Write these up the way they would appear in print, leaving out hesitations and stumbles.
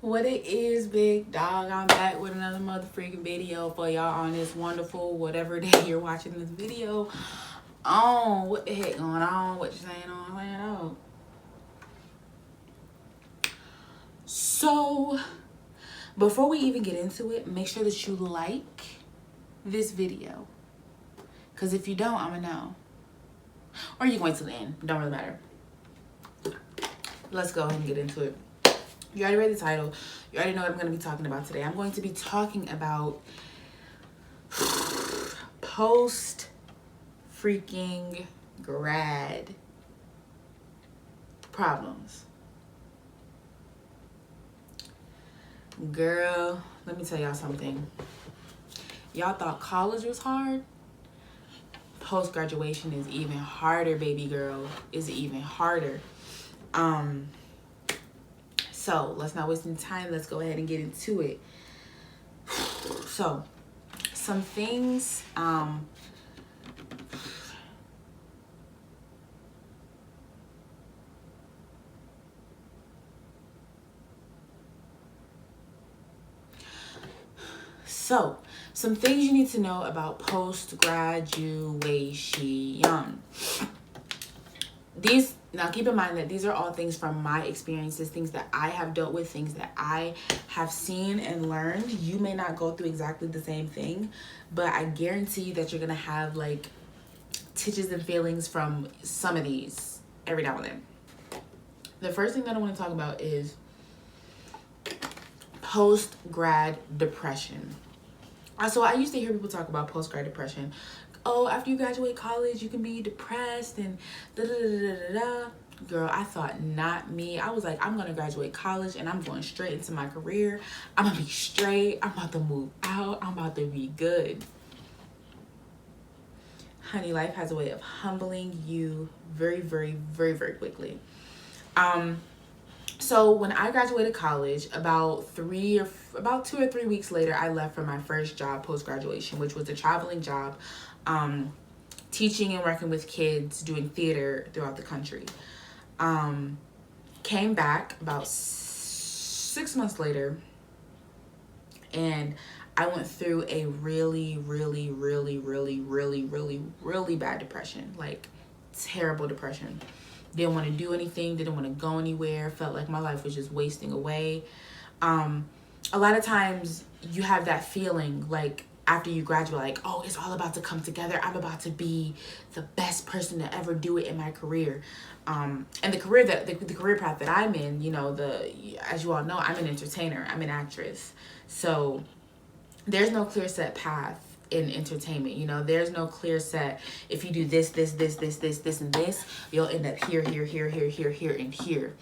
What it is, big dog? I'm back with another motherfucking video for y'all on this wonderful whatever day you're watching this video. What the heck going on? What you saying on? So, before we even get into it, make sure that you like this video. Because if you don't, I'm going to know. Or you can wait till the end. Don't really matter. Let's go ahead and get into it. You already read the title. You already know what I'm going to be talking about today. I'm going to be talking about post freaking grad problems. Girl, let me tell y'all something. Y'all thought college was hard? Post graduation is even harder, baby girl. Is even harder. So let's not waste any time. Let's go ahead and get into it. So, some things. So, some things you need to know about post-graduation. Now keep in mind that these are all things from my experiences, things that I have dealt with, things that I have seen and learned. You may not go through exactly the same thing, but I guarantee you that you're going to have like titches and feelings from some of these every now and then. The first thing that I want to talk about is post-grad depression. So I used to hear people talk about post-grad depression. Oh, after you graduate college, you can be depressed and da-da-da-da-da-da. Girl, I thought not me. I was like, I'm going to graduate college and I'm going straight into my career. I'm going to be straight. I'm about to move out. I'm about to be good. Honey, life has a way of humbling you very, very, very, very quickly. So when I graduated college, about 2 or 3 weeks later, I left for my first job post-graduation, which was a traveling job, teaching and working with kids, doing theater throughout the country. Came back about 6 months later, and I went through a really, really, really, really, really, really, really bad depression, like terrible depression. Didn't want to do anything, didn't want to go anywhere, felt like my life was just wasting away. A lot of times you have that feeling like after you graduate, like, oh, it's all about to come together. I'm about to be the best person to ever do it in my career. And the career path that I'm in, as you all know, I'm an entertainer, I'm an actress. So there's no clear set path in entertainment. There's no clear set, if you do this, and this, you'll end up here, and here.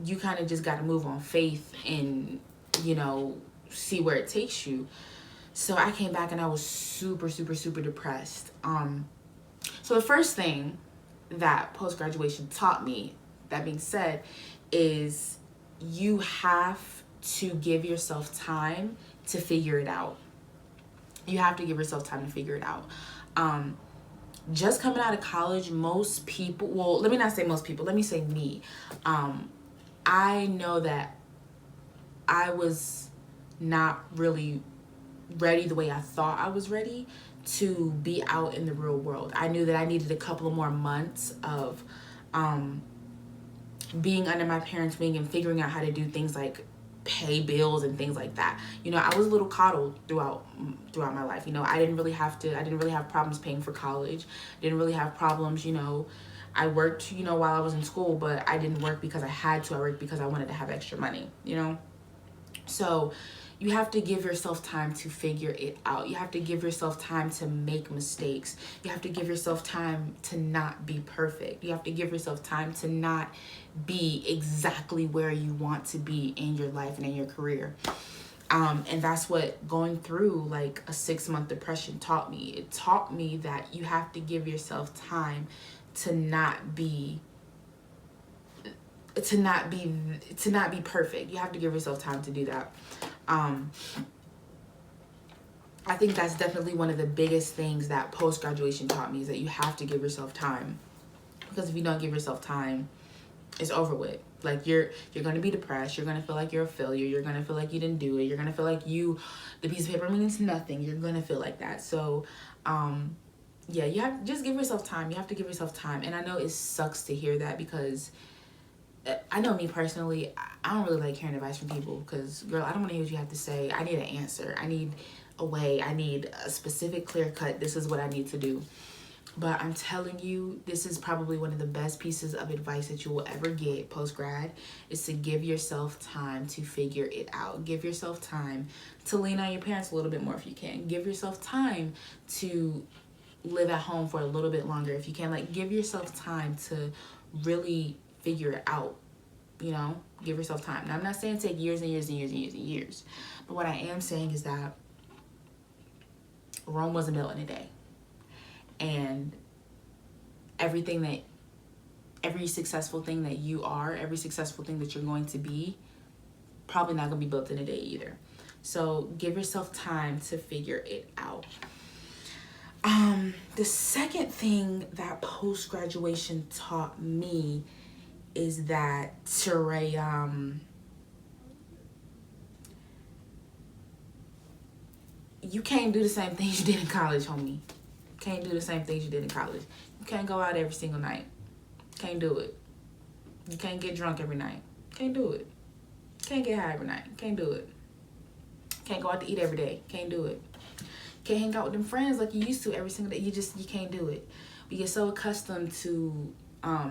You kind of just got to move on faith and, see where it takes you. So I came back and I was super, super, super depressed. So the first thing that post-graduation taught me, that being said, is you have to give yourself time to figure it out. You have to give yourself time to figure it out. Just coming out of college, most people, well, let me not say most people, let me say me. I know that I was not really ready the way I thought I was ready to be out in the real world. I knew that I needed a couple of more months of being under my parents' wing and figuring out how to do things like pay bills and things like that. I was a little coddled throughout my life. I didn't really have problems paying for college. Didn't really have problems, I worked, while I was in school, but I didn't work because I had to. I worked because I wanted to have extra money, So you have to give yourself time to figure it out. You have to give yourself time to make mistakes. You have to give yourself time to not be perfect. You have to give yourself time to not be exactly where you want to be in your life and in your career. And that's what going through like a 6-month depression taught me. It taught me that you have to give yourself time to not be perfect. You have to give yourself time to do that. I think that's definitely one of the biggest things that post-graduation taught me, is that you have to give yourself time. Because if you don't give yourself time, It's over with. Like you're gonna be depressed. You're gonna feel like you're a failure. You're gonna feel like you didn't do it. You're gonna feel like the piece of paper means nothing. You're gonna feel like that. So, yeah, you have just give yourself time. You have to give yourself time. And I know it sucks to hear that because I know me personally, I don't really like hearing advice from people because, girl, I don't want to hear what you have to say. I need an answer. I need a way. I need a specific, clear cut. This is what I need to do. But I'm telling you, this is probably one of the best pieces of advice that you will ever get post-grad is to give yourself time to figure it out. Give yourself time to lean on your parents a little bit more if you can. Give yourself time to live at home for a little bit longer if you can. Like, give yourself time to really figure it out. You know, give yourself time. Now, I'm not saying take years and years and years and years and years. But what I am saying is that Rome wasn't built in a day. And every successful thing that you are, every successful thing that you're going to be, probably not going to be built in a day either. So give yourself time to figure it out. The second thing that post-graduation taught me is that you can't do the same things you did in college, homie. Can't do the same things you did in college. You can't go out every single night. Can't do it. You can't get drunk every night. Can't do it. Can't get high every night. Can't do it. Can't go out to eat every day. Can't do it. Can't hang out with them friends like you used to every single day. You can't do it. We get so accustomed to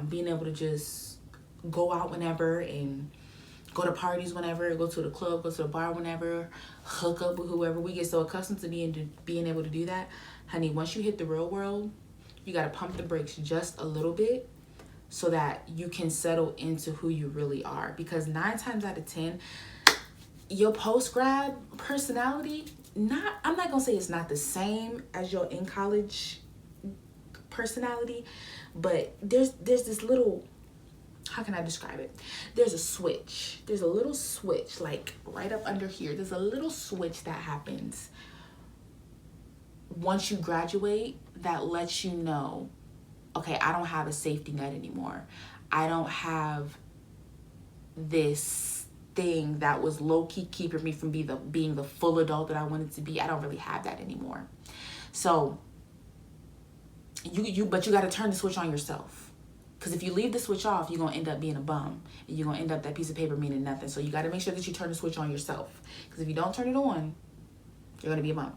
being able to just go out whenever and go to parties whenever, go to the club, go to the bar whenever, hook up with whoever. We get so accustomed to being able to do that. Honey, once you hit the real world, you got to pump the brakes just a little bit so that you can settle into who you really are. Because 9 times out of 10, your post-grad personality, I'm not going to say it's not the same as your in-college personality, but there's this little, how can I describe it? There's a switch. There's a little switch, like right up under here. There's a little switch that happens once you graduate that lets you know, okay, I don't have a safety net anymore. I don't have this thing that was low-key keeping me from being the full adult that I wanted to be. I don't really have that anymore. So but you got to turn the switch on yourself. Because if you leave the switch off, you're going to end up being a bum. And you're going to end up that piece of paper meaning nothing. So you got to make sure that you turn the switch on yourself. Because if you don't turn it on, you're going to be a bum.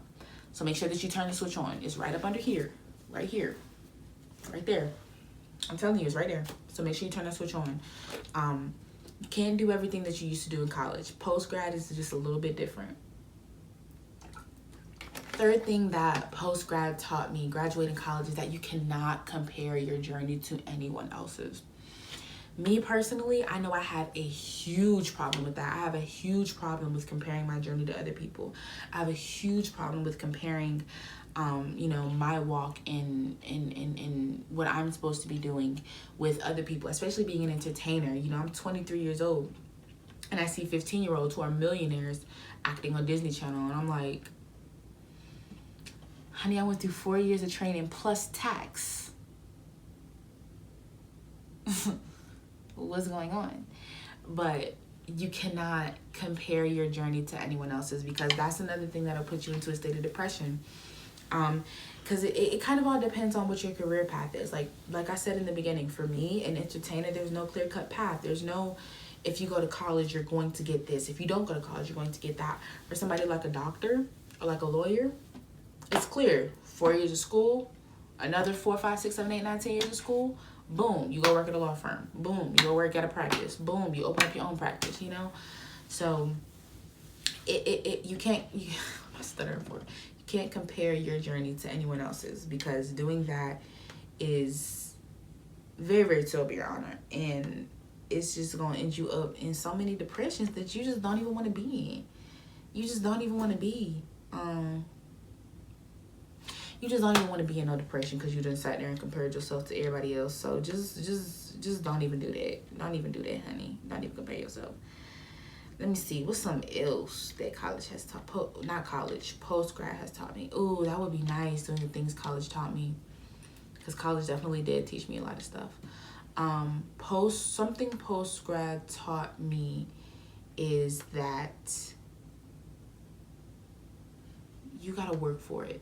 So make sure that you turn the switch on. It's right up under here. Right here. Right there. I'm telling you, it's right there. So make sure you turn that switch on. You can't do everything that you used to do in college. Post-grad is just a little bit different. Third thing that post-grad taught me, graduating college, is that you cannot compare your journey to anyone else's. Me personally, I know I had a huge problem with that. I have a huge problem with comparing my journey to other people. I have a huge problem with comparing, my walk in what I'm supposed to be doing with other people, especially being an entertainer. You know, I'm 23 years old, and I see 15-year-olds who are millionaires acting on Disney Channel, and I'm like, honey, I went through 4 years of training plus tax. What's going on? But you cannot compare your journey to anyone else's, because that's another thing that'll put you into a state of depression. Because it kind of all depends on what your career path is. Like I said in the beginning, for me, an entertainer, there's no clear-cut path. There's no, if you go to college, you're going to get this. If you don't go to college, you're going to get that. For somebody like a doctor or like a lawyer, it's clear. 4 years of school, another 4, 5, 6, 7, 8, 9, 10 years of school. Boom, you go work at a law firm. Boom, you go work at a practice. Boom, you open up your own practice, you know? So you can't, I'm stuttering for it. You can't compare your journey to anyone else's, because doing that is very, very to your honor. And it's just going to end you up in so many depressions that you just don't even want to be in. You just don't even want to be. You just don't even want to be in no depression because you done sat there and compared yourself to everybody else. So just don't even do that. Don't even do that, honey. Don't even compare yourself. Let me see. What's something else that college has taught? Post-grad has taught me. Ooh, that would be nice, doing the things college taught me. Because college definitely did teach me a lot of stuff. Post grad taught me is that you gotta work for it.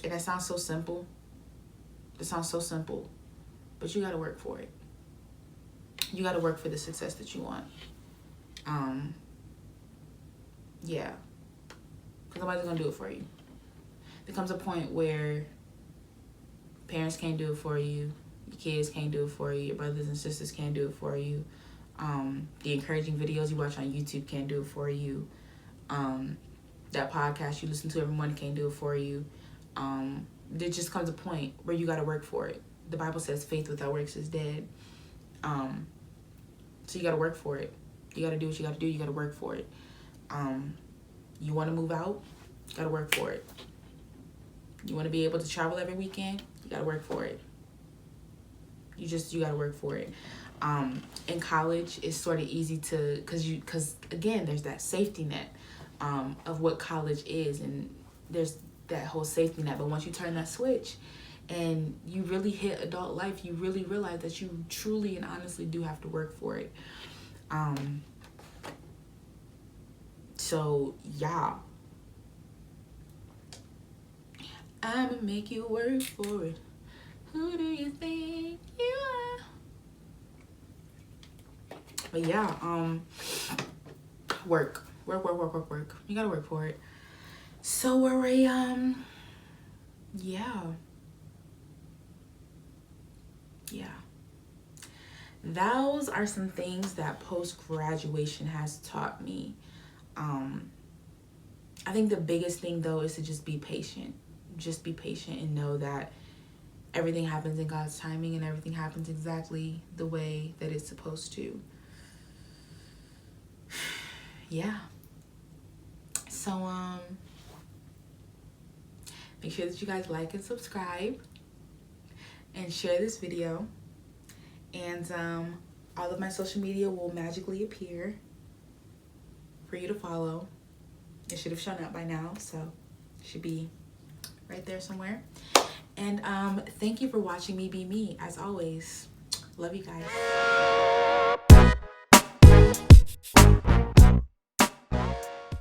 And that sounds so simple. It sounds so simple, but you gotta work for it. You gotta work for the success that you want. Yeah, because nobody's gonna do it for you. There comes a point where parents can't do it for you, your kids can't do it for you, your brothers and sisters can't do it for you. The encouraging videos you watch on YouTube can't do it for you. That podcast you listen to every morning can't do it for you. There just comes a point where you got to work for it. The Bible says faith without works is dead. So you got to work for it. You got to do what you got to do. You got to work for it. You want to move out? You got to work for it. You want to be able to travel every weekend? You got to work for it. You got to work for it. In college, it's sort of easy to, because again, there's that safety net of what college is, and there's that whole safety net. But once you turn that switch and you really hit adult life, you really realize that you truly and honestly do have to work for it. So yeah, I'ma make you work for it. Who do you think you are? But yeah, work. You gotta work for it. So we're yeah. Those are some things that post-graduation has taught me. I think the biggest thing though is to just be patient. Just be patient and know that everything happens in God's timing and everything happens exactly the way that it's supposed to. Yeah. So make sure that you guys like and subscribe and share this video. And all of my social media will magically appear for you to follow. It should have shown up by now, so it should be right there somewhere. And thank you for watching me be me, as always. Love you guys.